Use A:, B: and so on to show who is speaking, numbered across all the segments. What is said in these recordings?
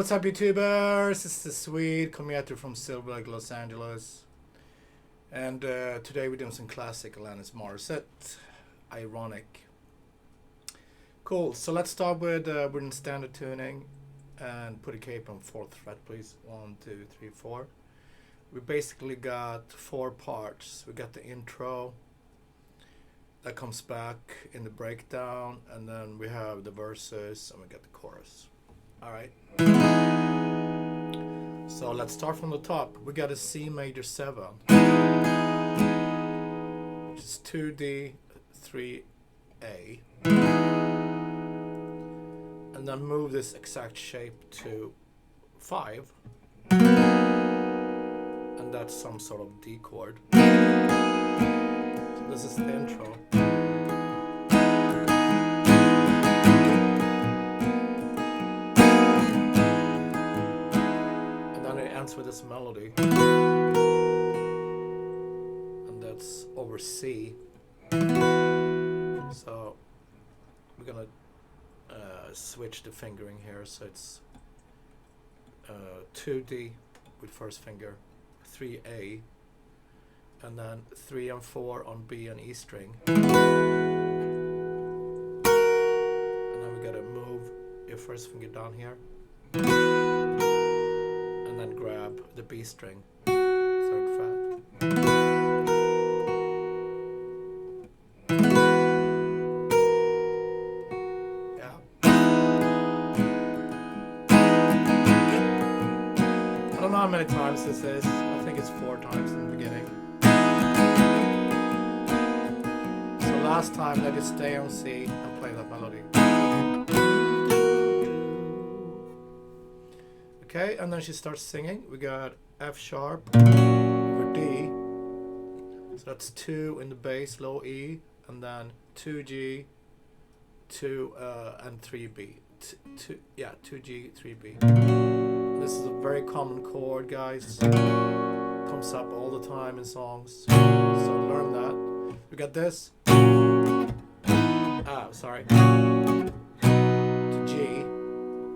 A: what's up, YouTubers? This is Swede coming at you from Silver Lake, Los Angeles. And today we're doing some classic Alanis Morissette. Ironic. Cool, so let's start with we're in standard tuning and put a cape on 4th fret, please. 1, 2, 3, 4. We basically got 4 parts. We got the intro that comes back in the breakdown, and then we have the verses, and we got the chorus. Alright. So let's start from the top. We got a C major 7, which is 2D, 3A. And then move this exact shape to 5. And that's some sort of D chord. So this is the intro. And then it ends with this melody. And that's over C. So we're gonna switch the fingering here, so it's 2D with first finger, 3A, and then 3 and 4 on B and E string. And then we gotta move your first finger down here, and then grab the B string, 3rd fret. I don't know how many times this is. I think it's 4 times in the beginning. So last time, let it stay on C and play that melody. Okay, and then she starts singing. We got F sharp over D. So that's 2 in the bass, low E, and then 2G, 2 and 3B. 2G, 3B. This is a very common chord, guys. Comes up all the time in songs. So learn that. We got this. To G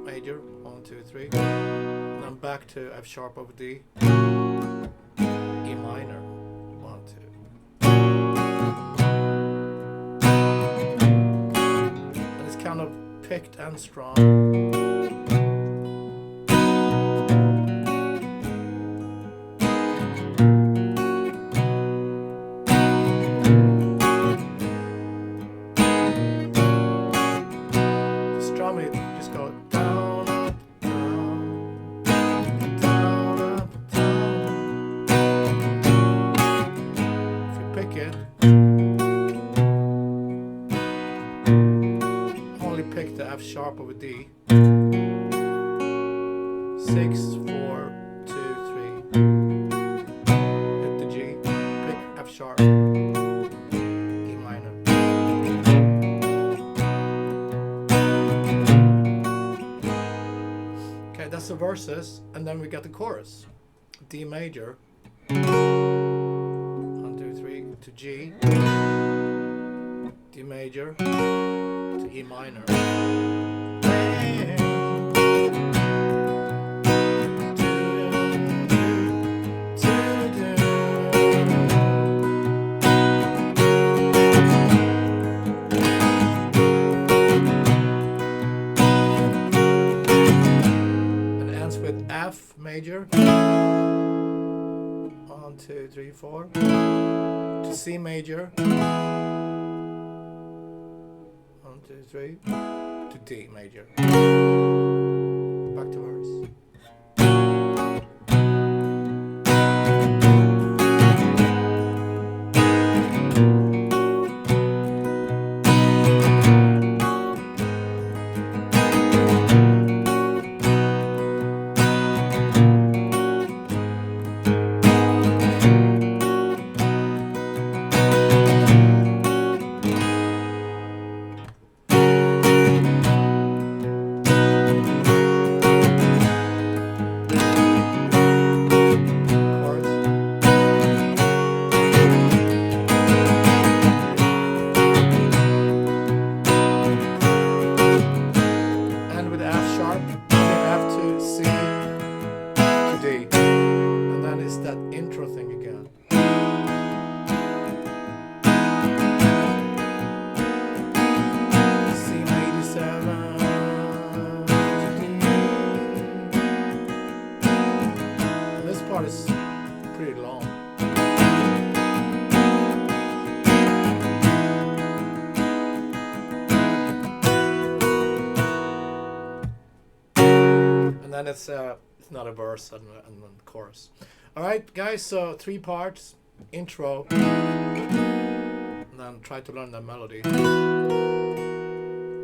A: major. 1, 2, 3. And then back to F sharp over D. E minor. 1, 2. And it's kind of picked and strong. Sharp over D. 6, 4, 2, 3. Hit the G. Pick F sharp. E minor. Okay, that's the verses, and then we got the chorus. D major. 1, 2, 3 to G. D major to E minor. And it ends with F major. 1, 2, 3, 4 to C major. 1, 2, 3 to D major. Back to verse. then it's not a verse and then chorus. All right, guys. So 3 parts: intro, and then try to learn the melody.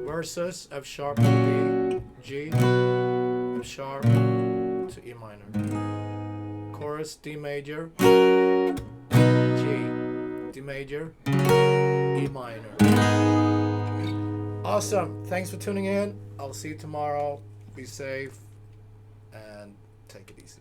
A: Verses: F sharp to D, G, F sharp to E minor. Chorus: D major, G, D major, E minor. Awesome. Thanks for tuning in. I'll see you tomorrow. Be safe and take it easy.